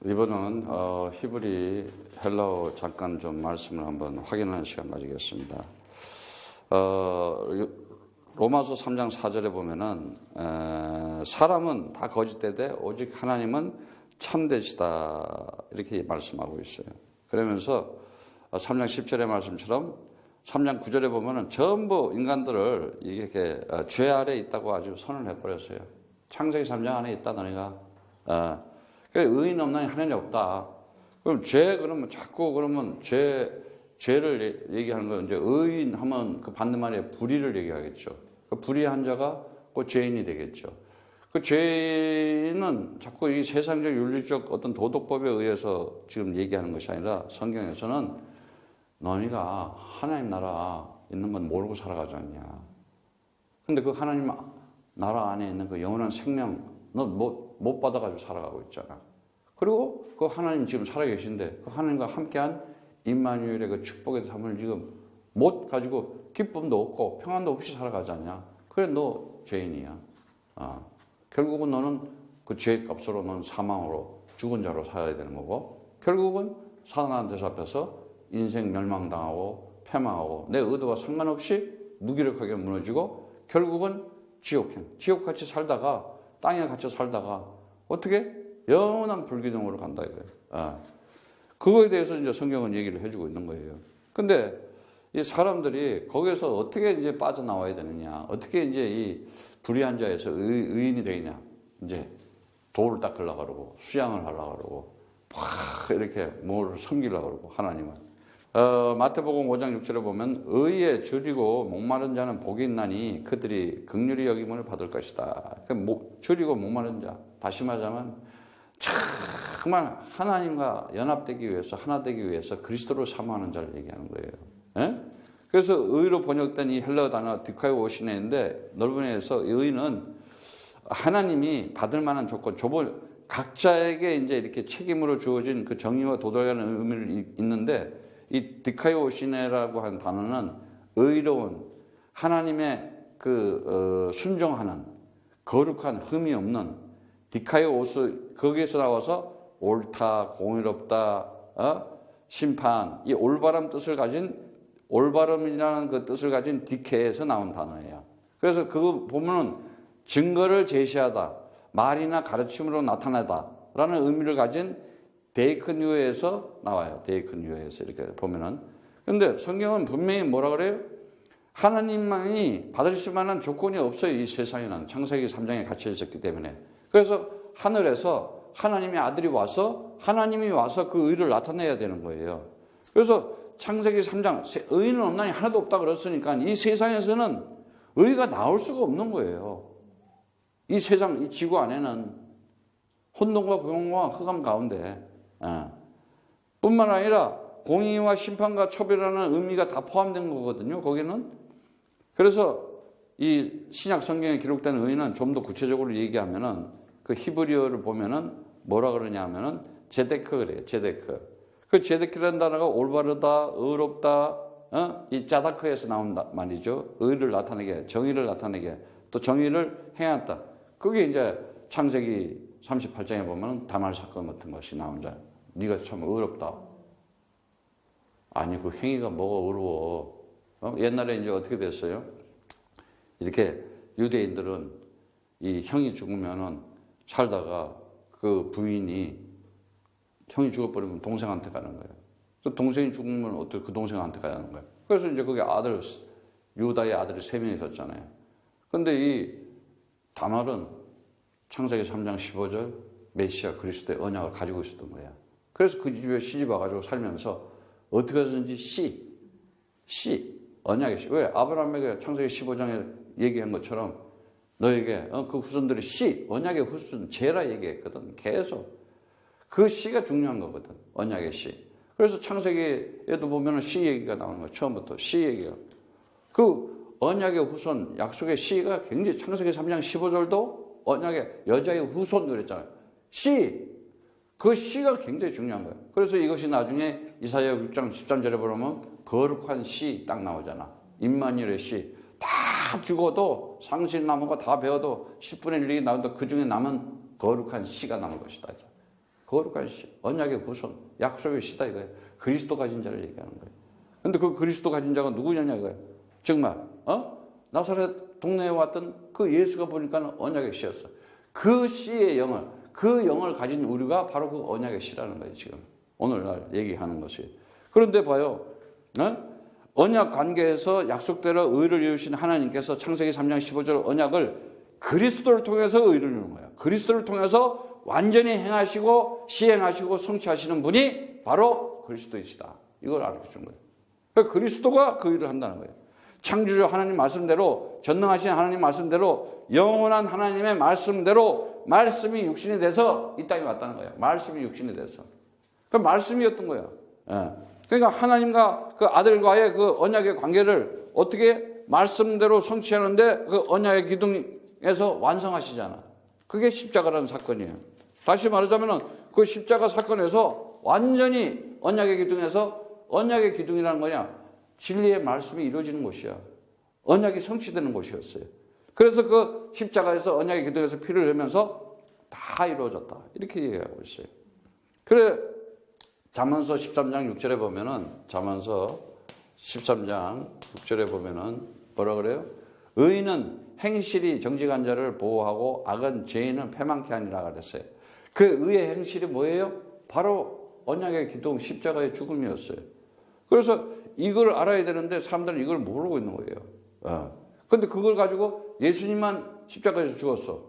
이번은 히브리 헬라어 잠깐 좀 말씀을 한번 확인하는 시간 가지겠습니다. 로마서 3장 4절에 보면은 사람은 다 거짓되되 오직 하나님은 참되시다 이렇게 말씀하고 있어요. 그러면서 3장 10절의 말씀처럼 3장 9절에 보면은 전부 인간들을 이렇게 죄 아래 있다고 아주 선언을 해버렸어요. 창세기 3장 안에 있다 너희가. 의인 없나니 하나님이 없다. 그럼 그러면 자꾸 죄를 얘기하는 건 이제 의인 하면 그 반대말에 불의를 얘기하겠죠. 그 불의한 자가 그 죄인이 되겠죠. 그 죄는 자꾸 이 세상적 윤리적 어떤 도덕법에 의해서 지금 얘기하는 것이 아니라 성경에서는 너희가 하나님 나라 있는 건 모르고 살아가지 않냐. 근데 그 하나님 나라 안에 있는 그 영원한 생명 너 못 받아가지고 살아가고 있잖아. 그리고 그 하나님 지금 살아계신데 그 하나님과 함께한 임마누엘의 그 축복의 삶을 지금 못 가지고 기쁨도 없고 평안도 없이 살아가지 않냐. 그래 너 죄인이야. 결국은 너는 그 죄의 값으로 너는 사망으로 죽은 자로 살아야 되는 거고 결국은 사단한테 잡혀서 인생 멸망당하고 패망하고 내 의도와 상관없이 무기력하게 무너지고 결국은 지옥같이 살다가 땅에 갇혀 살다가 어떻게 영원한 불기둥으로 간다 이거예요. 그거에 대해서 이제 성경은 얘기를 해주고 있는 거예요. 근데 이 사람들이 거기서 어떻게 이제 빠져나와야 되느냐, 어떻게 이제 이 불의한 자에서 의인이 되느냐, 이제 돌을 닦으려고 그러고 수양을 하려고 그러고 막 이렇게 뭘 섬기려고 그러고 하나님을. 마태복음 5장 6절에 보면 의에 줄이고 목마른 자는 복이 있나니 그들이 긍휼히 여김을 받을 것이다. 줄이고 목마른 자, 다시 말하자면 정말 하나님과 연합되기 위해서 하나 되기 위해서 그리스도를 사모하는 자를 얘기하는 거예요. 예? 그래서 의로 번역된 이 헬라어 단어 디카이오시네인데 넓은 의미에서 의는 하나님이 받을 만한 조건, 각자에게 이제 이렇게 책임으로 주어진 그 정의와 도덕이라는 의미를 있는데 이 디카이오시네라고 하는 단어는 의로운 하나님의 순종하는 거룩한 흠이 없는 디카이오스 거기에서 나와서 옳다, 공의롭다, 심판 이 올바른 뜻을 가진 올바름이라는 그 뜻을 가진 디케에서 나온 단어예요. 그래서 그거 보면은 증거를 제시하다, 말이나 가르침으로 나타내다라는 의미를 가진 데이크뉴에서 나와요. 데이크뉴에서 이렇게 보면은. 근데 성경은 분명히 뭐라 그래요? 하나님만이 받으실 만한 조건이 없어요. 이 세상에는 창세기 3장에 갇혀 있었기 때문에. 그래서 하늘에서 하나님의 아들이 와서 하나님이 와서 그 의를 나타내야 되는 거예요. 그래서 창세기 3장 의인은 없나니 하나도 없다 그랬으니까 이 세상에서는 의가 나올 수가 없는 거예요. 이 세상, 이 지구 안에는 혼돈과 공허와 흑암 가운데 뿐만 아니라 공의와 심판과 처벌이라는 의미가 다 포함된 거거든요. 거기는. 그래서 이 신약 성경에 기록된 의인은 좀 더 구체적으로 얘기하면은 그 히브리어를 보면은 뭐라 그러냐 하면은 제데크 그래요. 제데크. 그 제데크라는 단어가 올바르다, 의롭다, 이 짜다크에서 나온 말이죠. 의를 나타내게, 정의를 나타내게, 또 정의를 행했다. 그게 이제 창세기 38장에 보면 다말 사건 같은 것이 나온 자. 네가 참 의롭다. 아니 그 행위가 뭐가 의로워. 옛날에 이제 어떻게 됐어요? 이렇게 유대인들은 이 형이 죽으면은 살다가 그 부인이 형이 죽어버리면 동생한테 가는 거예요. 또 동생이 죽으면 어떻게 그 동생한테 가는 거예요. 그래서 이제 그게 유다의 아들이 3명이 있었잖아요. 근데 이 다말은 창세기 3장 15절 메시아 그리스도의 언약을 가지고 있었던 거야. 그래서 그 집에 시집 와가지고 살면서 어떻게 해서든지 언약의 씨. 왜? 아브라함에게 창세기 15장에 얘기한 것처럼 너에게 그 후손들이 언약의 후손 제라 얘기했거든. 계속. 그 씨가 중요한 거거든. 언약의 씨. 그래서 창세기에도 보면 씨 얘기가 나오는 거야. 처음부터 씨 얘기가. 그 언약의 후손, 약속의 씨가 굉장히 창세기 3장 15절도 언약의 여자의 후손 그랬잖아요. 그 씨가 굉장히 중요한 거예요. 그래서 이것이 나중에 이사야 6장 13절에 보면 거룩한 씨 딱 나오잖아. 임마누엘의 씨. 다 죽어도 상실나무가 다 베어도 10분의 1이 나온다. 그 중에 남은 거룩한 씨가 남을 것이다. 거룩한 언약의 후손, 약속의 시다 이거예요. 그리스도 가진 자를 얘기하는 거예요. 근데 그 그리스도 가진 자가 누구냐냐 이거예요. 정말 나사렛 동네에 왔던 그 예수가 보니까 언약의 씨였어. 그 씨의 영을, 그 영을 가진 우리가 바로 그 언약의 씨라는 거예요. 지금 오늘날 얘기하는 것이. 그런데 봐요, 언약 관계에서 약속대로 의를 이루신 하나님께서 창세기 3장 15절 언약을 그리스도를 통해서 의를 이루는 거예요. 그리스도를 통해서 완전히 행하시고 시행하시고 성취하시는 분이 바로 그리스도이시다. 이걸 알려주는 거예요. 그러니까 그리스도가 그 일을 한다는 거예요. 창조주 하나님 말씀대로, 전능하신 하나님 말씀대로, 영원한 하나님의 말씀대로 말씀이 육신이 돼서 이 땅에 왔다는 거예요. 말씀이 육신이 돼서. 그 말씀이었던 거예요. 그러니까 하나님과 그 아들과의 그 언약의 관계를 어떻게 말씀대로 성취하는데 그 언약의 기둥에서 완성하시잖아. 그게 십자가라는 사건이에요. 다시 말하자면 그 십자가 사건에서 완전히 언약의 기둥에서, 언약의 기둥이라는 거냐? 진리의 말씀이 이루어지는 곳이야. 언약이 성취되는 곳이었어요. 그래서 그 십자가에서 언약의 기둥에서 피를 흘리면서 다 이루어졌다. 이렇게 얘기하고 있어요. 그래 잠언서 13장 6절에 보면은, 잠언서 13장 6절에 보면은 뭐라 그래요? 의인은 행실이 정직한 자를 보호하고 악은 죄인은 패망케 하니라 그랬어요. 그 의의 행실이 뭐예요? 바로 언약의 기둥 십자가의 죽음이었어요. 그래서 이걸 알아야 되는데 사람들은 이걸 모르고 있는 거예요. 그런데 그걸 가지고 예수님만 십자가에서 죽었어.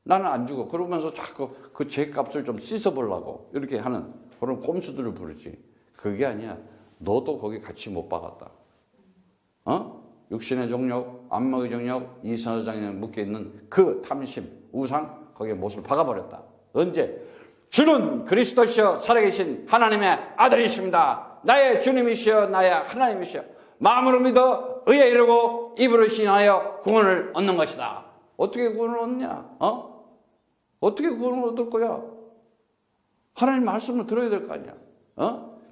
나는 안 죽어. 그러면서 자꾸 그 죄값을 좀 씻어보려고 이렇게 하는 그런 꼼수들을 부르지. 그게 아니야. 너도 거기 같이 못 박았다. 육신의 정욕, 안목의 정욕, 이선화장에 묶여있는 그 탐심, 우상, 거기에 못을 박아버렸다. 언제? 주는 그리스도시여 살아계신 하나님의 아들이십니다. 나의 주님이시여 나의 하나님이시여 마음으로 믿어 의에 이르고 입으로 신하여 구원을 얻는 것이다. 어떻게 구원을 얻냐? 어떻게 구원을 얻을 거야? 하나님 말씀을 들어야 될 거 아니야.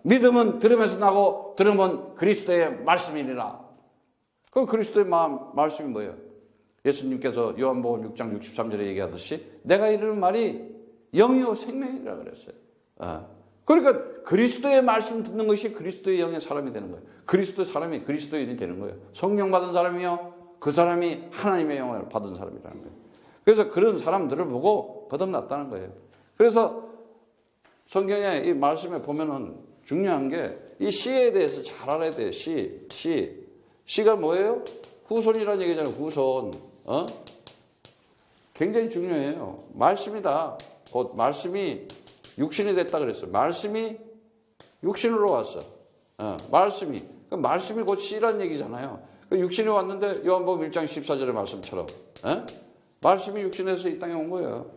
믿음은 들으면서 나고 들으면 그리스도의 말씀이니라. 그럼 그리스도의 말씀이 뭐예요? 예수님께서 요한복음 6장 63절에 얘기하듯이 내가 이르는 말이 영이요 생명이라 그랬어요. 그러니까 그리스도의 말씀 듣는 것이 그리스도의 영의 사람이 되는 거예요. 그리스도의 사람이 그리스도인이 되는 거예요. 성령 받은 사람이요, 그 사람이 하나님의 영을 받은 사람이라는 거예요. 그래서 그런 사람들을 보고 거듭났다는 거예요. 그래서 성경에 이 말씀에 보면은 중요한 게 이 시에 대해서 잘 알아야 돼요. 시가 뭐예요? 후손이라는 얘기잖아요. 후손. 굉장히 중요해요. 말씀이다. 곧 말씀이 육신이 됐다 그랬어요. 말씀이 육신으로 왔어. 말씀이. 그 말씀이 곧 씨란 얘기잖아요. 그 육신이 왔는데 요한복음 1장 14절의 말씀처럼 말씀이 육신에서 이 땅에 온 거예요.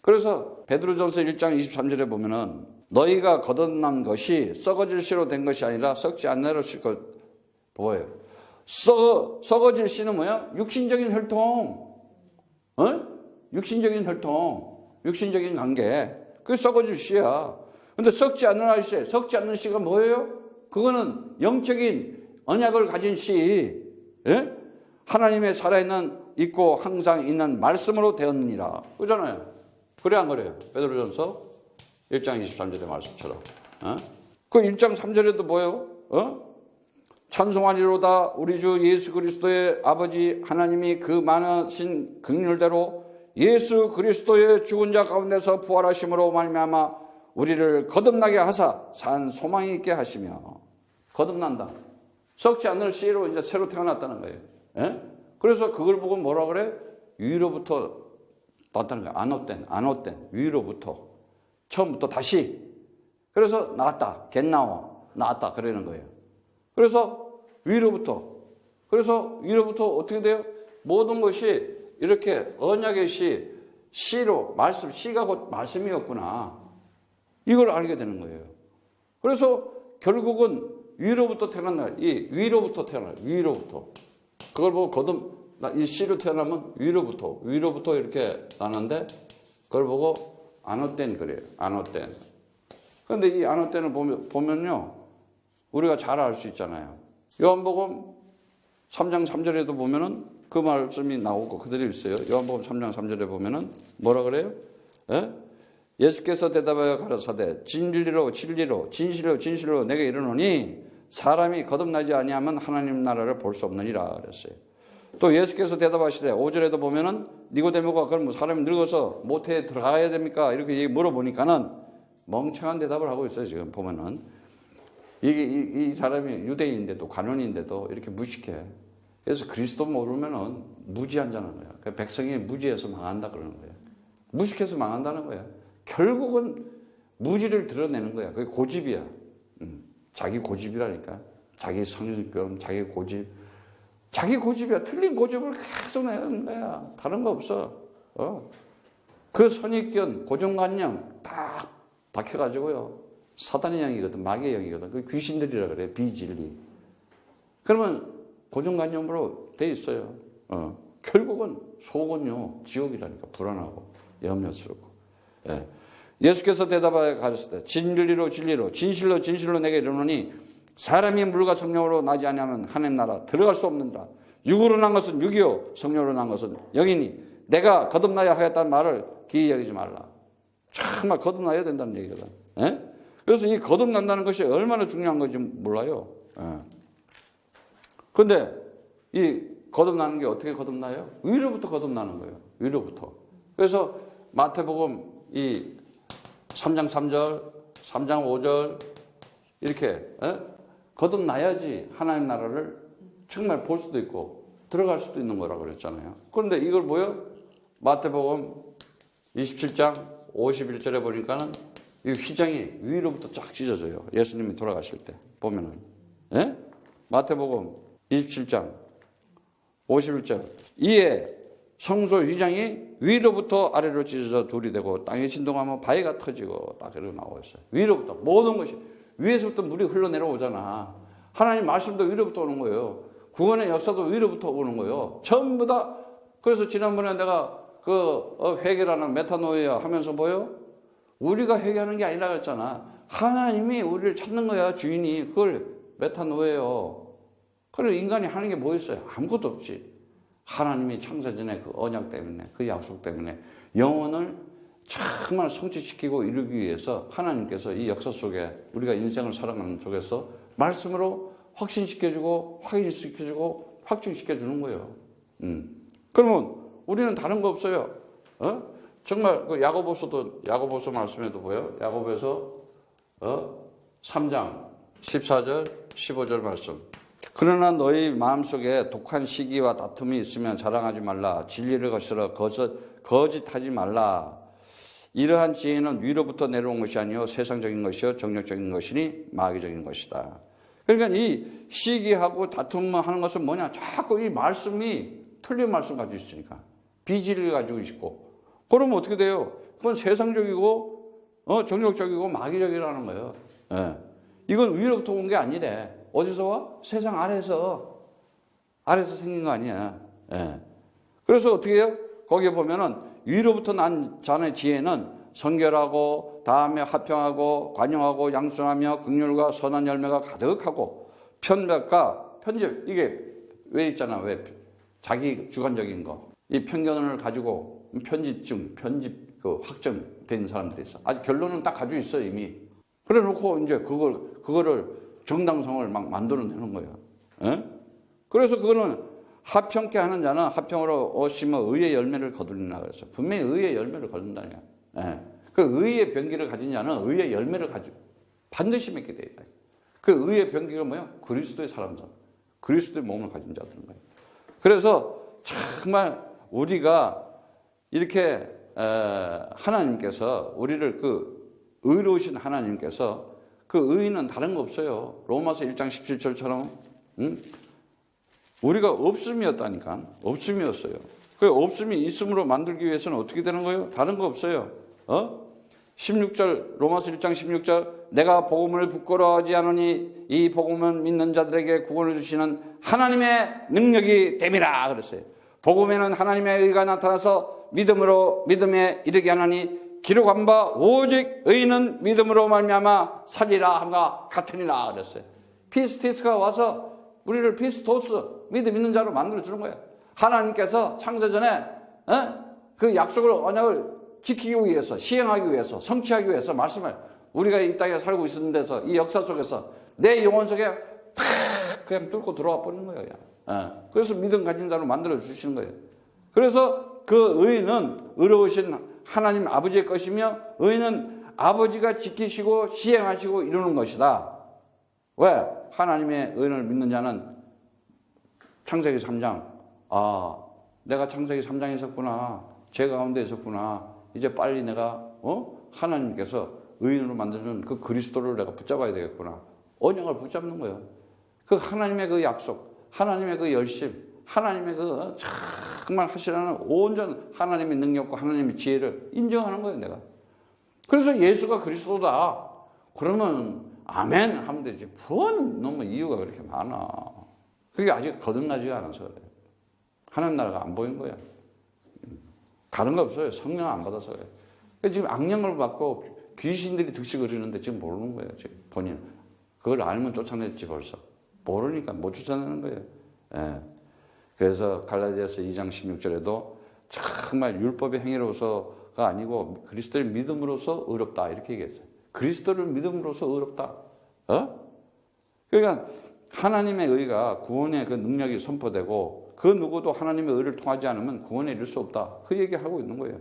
그래서 베드로전서 1장 23절에 보면은 너희가 거듭난 것이 썩어질 씨로 된 것이 아니라 썩지 않는 실 것. 뭐예요? 썩어질 씨는 뭐야? 육신적인 혈통. 육신적인 혈통. 육신적인 관계. 그게 썩어질 씨야. 근데 썩지 않는 씨, 썩지 않는 씨가 뭐예요? 그거는 영적인 언약을 가진 씨. 예? 하나님의 살아있는, 있고 항상 있는 말씀으로 되었느니라. 그러잖아요. 그래 안 그래요? 베드로전서 1장 23절의 말씀처럼. 그 1장 3절에도 뭐예요? 찬송하리로다 우리 주 예수 그리스도의 아버지 하나님이 그 많으신 긍휼대로 예수 그리스도의 죽은 자 가운데서 부활하심으로 말미암아 우리를 거듭나게 하사 산 소망이 있게 하시며. 거듭난다. 썩지 않을 씨로 이제 새로 태어났다는 거예요. 그래서 그걸 보고 뭐라 그래? 위로부터 났다는 거예요. 안옷된 위로부터. 처음부터 다시. 그래서 나왔다. 겟나워. 나왔다. 그러는 거예요. 그래서 위로부터 어떻게 돼요? 모든 것이 이렇게 언약의 시로 말씀, 시가 곧 말씀이었구나. 이걸 알게 되는 거예요. 그래서 결국은 위로부터 태어난 위로부터. 그걸 보고 이 씨로 태어나면 위로부터 이렇게 나는데 그걸 보고 안옷된 그래요. 안옷된. 그런데 이 안옷된을 보면요. 우리가 잘 알 수 있잖아요. 요한복음 3장 3절에도 보면은 그 말씀이 나오고 그대로 있어요. 요한복음 3장 3절에 보면은 뭐라 그래요? 예수께서 대답하여 가라사대 진리로 진실로 내게 이르노니 사람이 거듭나지 아니하면 하나님 나라를 볼 수 없느니라 그랬어요. 또 예수께서 대답하시되 5절에도 보면은 니고데모가 그럼 사람이 늙어서 모태에 들어가야 됩니까? 이렇게 물어보니까는 멍청한 대답을 하고 있어요. 지금 보면은 이 사람이 유대인인데도 관원인데도 이렇게 무식해. 그래서 그리스도 모르면은 무지한다는 거야. 그러니까 백성이 무지해서 망한다 그러는 거야. 무식해서 망한다는 거야. 결국은 무지를 드러내는 거야. 그게 고집이야. 자기 고집이라니까. 자기 성의감, 자기 고집. 자기 고집이야. 틀린 고집을 계속 내는 거야. 다른 거 없어. 그 선입견, 고정관념 딱 박혀가지고요. 사단의 영이거든, 마귀의 영이거든. 그 귀신들이라 그래, 비진리. 그러면 고정관념으로 돼 있어요. 결국은 속은요, 지옥이라니까. 불안하고, 염려스럽고. 예. 예수께서 대답하여 가셨을 때, 진실로 내게 이르노니, 사람이 물과 성령으로 나지 아니하면 하나님 나라 들어갈 수 없는다. 육으로 난 것은 육이요, 성령으로 난 것은 영이니, 내가 거듭나야 하겠다는 말을 기이 여기지 말라. 정말 거듭나야 된다는 얘기거든. 예? 그래서 이 거듭난다는 것이 얼마나 중요한 건지 몰라요. 그런데 이 거듭나는 게 어떻게 거듭나요? 위로부터 거듭나는 거예요. 위로부터. 그래서 마태복음 이 3장 3절, 3장 5절 이렇게 거듭나야지 하나님 나라를 정말 볼 수도 있고 들어갈 수도 있는 거라고 그랬잖아요. 그런데 이걸 뭐요? 마태복음 27장 51절에 보니까는 이 휘장이 위로부터 쫙 찢어져요. 예수님이 돌아가실 때 보면은. 예? 마태복음 27장 51절. 이에 성소 휘장이 위로부터 아래로 찢어져 둘이 되고 땅에 진동하면 바위가 터지고 딱 이렇게 나오고 있어요. 위로부터 모든 것이 위에서부터 물이 흘러내려오잖아. 하나님 말씀도 위로부터 오는 거예요. 구원의 역사도 위로부터 오는 거예요. 전부 다. 그래서 지난번에 내가 회개라는 메타노이아 하면서 뭐요? 우리가 회개하는 게 아니라 그랬잖아. 하나님이 우리를 찾는 거야, 주인이. 그걸 메타노예요. 그래, 인간이 하는 게 뭐 있어요? 아무것도 없지. 하나님이 창세전에 그 언약 때문에, 그 약속 때문에 영혼을 정말 성취시키고 이루기 위해서 하나님께서 이 역사 속에 우리가 인생을 살아가는 속에서 말씀으로 확신시켜주고 확인시켜주고 확증시켜주는 거예요. 그러면 우리는 다른 거 없어요. 정말 그 야고보서 말씀에도 보여요. 야고보에서 3장 14절 15절 말씀. 그러나 너희 마음속에 독한 시기와 다툼이 있으면 자랑하지 말라. 진리를 거스러 거짓하지 말라. 이러한 지혜는 위로부터 내려온 것이 아니요 세상적인 것이요 정력적인 것이니 마귀적인 것이다. 그러니까 이 시기하고 다툼하는 것은 뭐냐? 자꾸 이 말씀이 틀린 말씀 가지고 있으니까 비진리를 가지고 있고 그러면 어떻게 돼요? 그건 세상적이고 정력적이고 마귀적이라는 거예요. 예. 이건 위로부터 온 게 아니래. 어디서 와? 세상 아래에서 생긴 거 아니야. 예. 그래서 어떻게 해요? 거기에 보면은 위로부터 난 자의 지혜는 성결하고 다음에 화평하고 관용하고 양순하며 긍휼과 선한 열매가 가득하고 편백과 편집. 이게 왜 있잖아. 왜 자기 주관적인 거. 이 편견을 가지고 편집 확정된 사람들이 있어. 아직 결론은 딱 가지고 있어 이미. 그래 놓고 이제 그거를 정당성을 막 만들어내는 거예요. 예? 그래서 그거는 화평케 하는 자는 화평으로 오시며 의의 열매를 거두리라 그랬어요. 분명히 의의 열매를 거둔다니까. 예. 그 의의 병기를 가진 자는 의의 열매를 가지고 반드시 맺게 돼 있다. 그 의의 병기가 뭐야? 그리스도의 사람들, 그리스도의 몸을 가진 자들인 거예요. 그래서 정말 우리가 이렇게 하나님께서 우리를 의로우신 하나님께서 그 의는 다른 거 없어요. 로마서 1장 17절처럼 우리가 없음이었다니까. 없음이었어요. 그 없음이 있음으로 만들기 위해서는 어떻게 되는 거예요? 다른 거 없어요. 16절 로마서 1장 16절 내가 복음을 부끄러워하지 않으니 이 복음은 믿는 자들에게 구원을 주시는 하나님의 능력이 됨이라 그랬어요. 복음에는 하나님의 의가 나타나서 믿음에 이르게 하나니 기록한 바 오직 의인은 믿음으로 말미암아 살리라 함과 같으니라 그랬어요. 피스티스가 와서 우리를 피스토스 믿음 있는 자로 만들어주는 거예요. 하나님께서 창세전에 그 약속을 언약을 지키기 위해서, 시행하기 위해서, 성취하기 위해서 말씀을 우리가 이 땅에 살고 있는 데서 이 역사 속에서 내 영혼 속에 팍 그냥 뚫고 들어와 버리는 거예요. 그래서 믿음 가진 자로 만들어 주시는 거예요. 그래서 그 의는 의로우신 하나님 아버지의 것이며 의는 아버지가 지키시고 시행하시고 이루는 것이다. 왜? 하나님의 의를 믿는 자는 창세기 3장 내가 창세기 3장에 있었구나. 죄 가운데 있었구나. 이제 빨리 내가 하나님께서 의인으로 만드는 그 그리스도를 내가 붙잡아야 되겠구나. 언약을 붙잡는 거예요. 그 하나님의 그 약속, 하나님의 그 열심, 하나님의 그 정말 하시라는 온전 하나님의 능력과 하나님의 지혜를 인정하는 거예요, 내가. 그래서 예수가 그리스도다. 그러면 아멘 하면 되지. 뭔 너무 이유가 그렇게 많아. 그게 아직 거듭나지가 않아서 그래요. 하나님 나라가 안 보인 거야. 다른 거 없어요. 성령 안 받아서 그래요. 지금 악령을 받고 귀신들이 득식을 하는데 지금 모르는 거예요. 지금 본인. 그걸 알면 쫓아냈지 벌써. 모르니까 못 쫓아내는 거예요. 예. 그래서 갈라디아서 2장 16절에도 정말 율법의 행위로서가 아니고 그리스도의 믿음으로서 의롭다 이렇게 얘기했어요. 그리스도를 믿음으로서 의롭다. 그러니까 하나님의 의가 구원의 그 능력이 선포되고 그 누구도 하나님의 의를 통하지 않으면 구원에 이를 수 없다. 그 얘기하고 있는 거예요.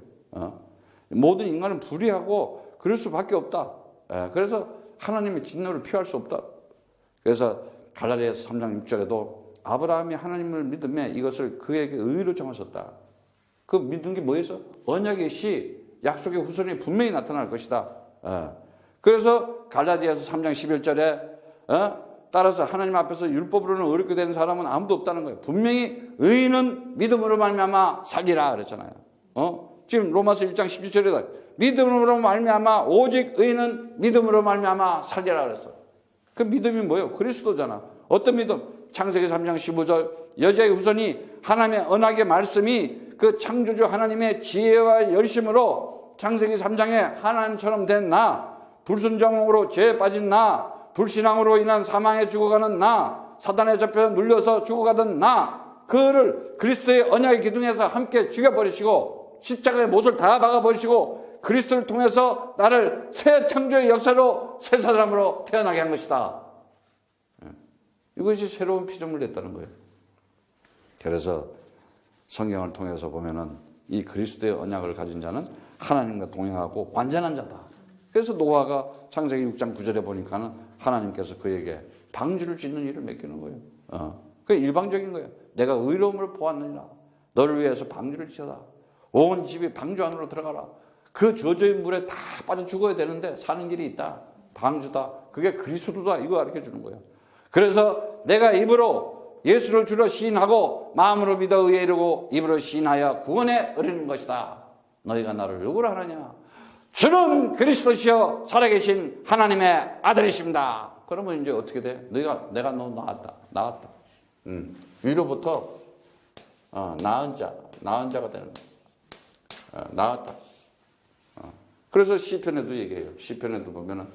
모든 인간은 불의하고 그럴 수밖에 없다. 그래서 하나님의 진노를 피할 수 없다. 그래서 갈라디아서 3장 6절에도 아브라함이 하나님을 믿음에 이것을 그에게 의로 정하셨다. 그 믿은 게 뭐였어? 언약의 시, 약속의 후손이 분명히 나타날 것이다. 그래서 갈라디아서 3장 11절에 따라서 하나님 앞에서 율법으로는 어렵게 되는 사람은 아무도 없다는 거예요. 분명히 의인은 믿음으로 말미암아 살리라 그랬잖아요. 지금 로마서 1장 17절에다 믿음으로 말미암아 오직 의인은 믿음으로 말미암아 살리라 그랬어. 그 믿음이 뭐예요? 그리스도잖아. 어떤 믿음? 창세기 3장 15절 여자의 후손이 하나님의 언약의 말씀이 그 창조주 하나님의 지혜와 열심으로 창세기 3장에 하나님처럼 된 나, 불순종으로 죄에 빠진 나, 불신앙으로 인한 사망에 죽어가는 나, 사단에 잡혀 눌려서 죽어가던 나, 그를 그리스도의 언약의 기둥에서 함께 죽여버리시고 십자가의 못을 다 박아버리시고 그리스도를 통해서 나를 새 창조의 역사로 새 사람으로 태어나게 한 것이다. 이것이 새로운 피조물 됐다는 거예요. 그래서 성경을 통해서 보면은 이 그리스도의 언약을 가진 자는 하나님과 동행하고 완전한 자다. 그래서 노아가 창세기 6장 9절에 보니까는 하나님께서 그에게 방주를 짓는 일을 맡기는 거예요. 그게 일방적인 거예요. 내가 의로움을 보았느니라. 너를 위해서 방주를 지어라. 온 집이 방주 안으로 들어가라. 그 저주의 물에 다 빠져 죽어야 되는데 사는 길이 있다. 방주다. 그게 그리스도다. 이거 가르쳐 주는 거예요. 그래서 내가 입으로 예수를 주로 시인하고 마음으로 믿어 의에 이르고 입으로 시인하여 구원에 이르는 것이다. 너희가 나를 누구로 하느냐? 주는 그리스도시여 살아계신 하나님의 아들이십니다. 그러면 이제 어떻게 돼? 내가 너 나았다. 위로부터 나은 자가 되는 거야. 나았다. 그래서 시편에도 얘기해요. 시편에도 보면은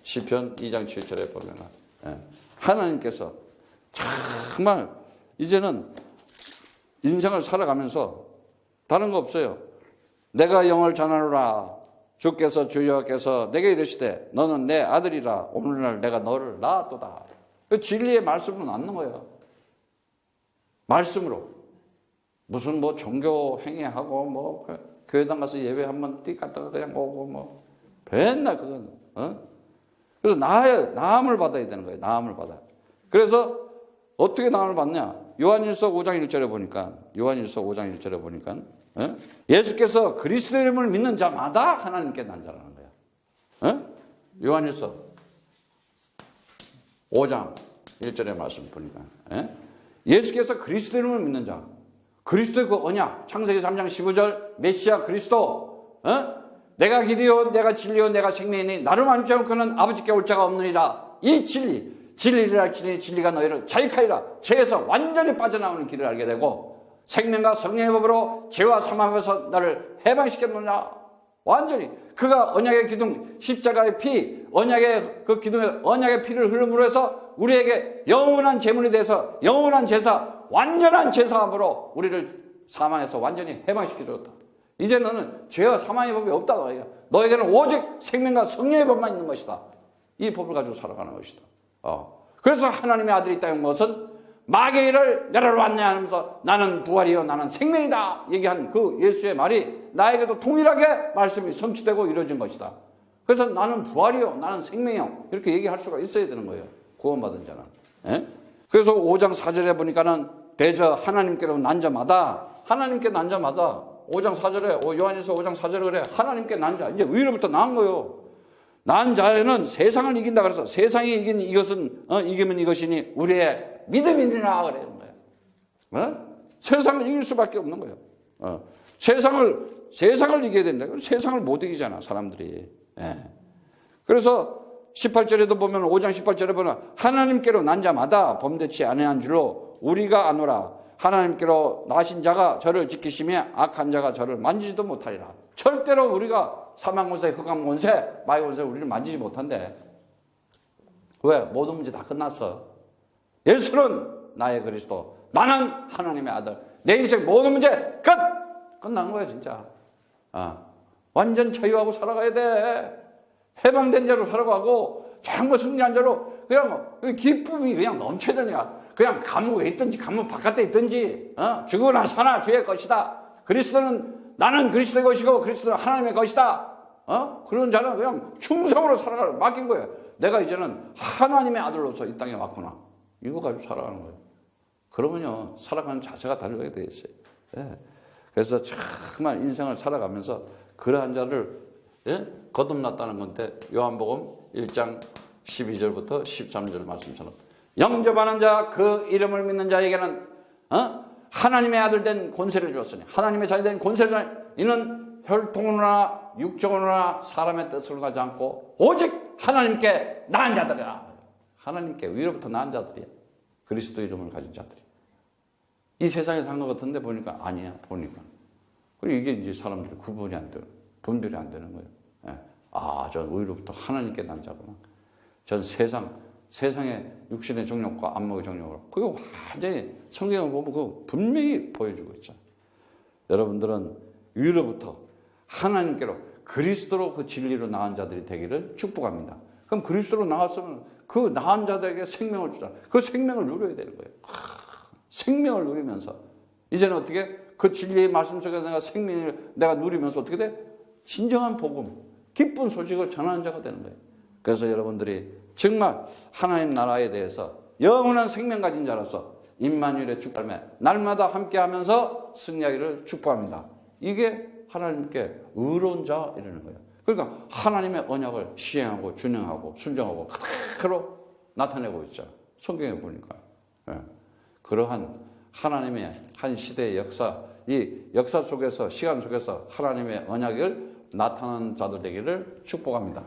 시편 2장 7절에 보면은 하나님께서 정말 이제는 인생을 살아가면서 다른 거 없어요. 내가 영을 전하노라. 주께서 주여께서 내게 이르시되 너는 내 아들이라. 오늘날 내가 너를 낳았도다. 진리의 말씀으로 낳는 거예요. 말씀으로. 무슨 뭐 종교 행위하고 뭐 교회당 가서 예배 한번 띡 갔다가 그냥 오고 뭐 맨날 그건 그래서 나음을 받아야 되는 거예요. 나음을 받아. 그래서 어떻게 나음을 받냐? 요한일서 5장 1절에 보니까 예수께서 그리스도 이름을 믿는 자마다 하나님께 난 자라는 거야. 요한일서 5장 1절의 말씀 보니까 예수께서 그리스도 이름을 믿는 자, 그리스도의 그 언약, 창세기 3장 15절 메시아 그리스도, 내가 길이요 내가 진리요 내가 생명이니 나를 만지 않고는 아버지께 올 자가 없느니라. 이 진리를 알지니 진리가 너희를 자유하리라. 죄에서 완전히 빠져나오는 길을 알게 되고 생명과 성령의 법으로 죄와 사망에서 나를 해방시켰느냐. 완전히 그가 언약의 기둥 십자가의 피, 언약의 그 기둥에 언약의 피를 흘림으로 해서 우리에게 영원한 제물이 돼서 영원한 제사, 완전한 제사함으로 우리를 사망에서 완전히 해방시켜줬다. 이제 너는 죄와 사망의 법이 없다. 너에게는 오직 생명과 성령의 법만 있는 것이다. 이 법을 가지고 살아가는 것이다. 그래서 하나님의 아들이 있다는 것은 마귀의 일을 내려로 안내하면서 나는 부활이요 나는 생명이다 얘기한 그 예수의 말이 나에게도 동일하게 말씀이 성취되고 이루어진 것이다. 그래서 나는 부활이요 나는 생명이요 이렇게 얘기할 수가 있어야 되는 거예요. 구원받은 자는. 예? 그래서 5장 4절에 보니까는 대저 하나님께로 난 자마다 하나님께 난 자마다 5장 4절에 요한일서 5장 4절에 그래 하나님께 난 자 이제 위로부터 나은 거예요. 난 자에는 세상을 이긴다 그래서 세상이 이긴 이것은 이기면 이것이니 우리의 믿음이니라 그러는 거예요. 세상을 이길 수밖에 없는 거예요. 세상을 이겨야 된다. 세상을 못 이기잖아 사람들이. 예. 그래서 18절에도 보면 5장 18절에 보면 하나님께로 난 자마다 범대치 아니한 줄로 우리가 아노라. 하나님께로 나신 자가 저를 지키시며 악한 자가 저를 만지지도 못하리라. 절대로 우리가 사망권세, 흑암권세, 마귀권세 우리를 만지지 못한대. 왜? 모든 문제 다 끝났어. 예수는 나의 그리스도, 나는 하나님의 아들. 내 인생 모든 문제 끝난 거야 진짜. 완전 자유하고 살아가야 돼. 해방된 자로 살아가고 정말 승리한 자로 그냥 기쁨이 그냥 넘쳐야 되냐. 그냥 감옥에 있든지 감옥 바깥에 있든지 죽으나 사나 주의 것이다. 그리스도는 나는 그리스도의 것이고 그리스도는 하나님의 것이다. 그런 자는 그냥 충성으로 살아가는 맡긴 거예요. 내가 이제는 하나님의 아들로서 이 땅에 왔구나. 이거 가지고 살아가는 거예요. 그러면요 살아가는 자세가 달라지게 돼 있어요. 예. 그래서 정말 인생을 살아가면서 그러한 자를 거듭났다는 건데 요한복음 1장 12절부터 13절 말씀처럼 영접하는 자 그 이름을 믿는 자에게는 하나님의 아들 된 권세를 주었으니 하나님의 자녀 된 권세를 이는 혈통으로나 육정으로나 사람의 뜻을 가지 않고 오직 하나님께 낳은 자들이라. 하나님께 위로부터 낳은 자들이야. 그리스도 이름을 가진 자들이. 이 세상에 산 것 같은데 보니까 아니야. 보니까. 그리고 이게 이제 사람들이 구분이 안 되는, 분별이 안 되는 거예요. 예. 전 위로부터 하나님께 낳은 자구나. 전 세상의 육신의 정욕과 안목의 정욕으로. 그거 완전히 성경을 보면 그거 분명히 보여주고 있죠. 여러분들은 위로부터 하나님께로 그리스도로 그 진리로 나은 자들이 되기를 축복합니다. 그럼 그리스도로 나왔으면 그 나은 자들에게 생명을 주자. 그 생명을 누려야 되는 거예요. 생명을 누리면서 이제는 어떻게 그 진리의 말씀 속에서 내가 생명을 내가 누리면서 어떻게 돼? 진정한 복음, 기쁜 소식을 전하는 자가 되는 거예요. 그래서 여러분들이 정말 하나님 나라에 대해서 영원한 생명 가진 자로서 임마누엘의 축복함에 날마다 함께하면서 승리하기를 축복합니다. 이게 하나님께 의로운 자 이러는 거예요. 그러니까 하나님의 언약을 시행하고 준행하고 순종하고 그대로 나타내고 있죠. 성경에 보니까. 그러한 하나님의 한 시대의 역사, 이 역사 속에서 시간 속에서 하나님의 언약을 나타나는 자들 되기를 축복합니다.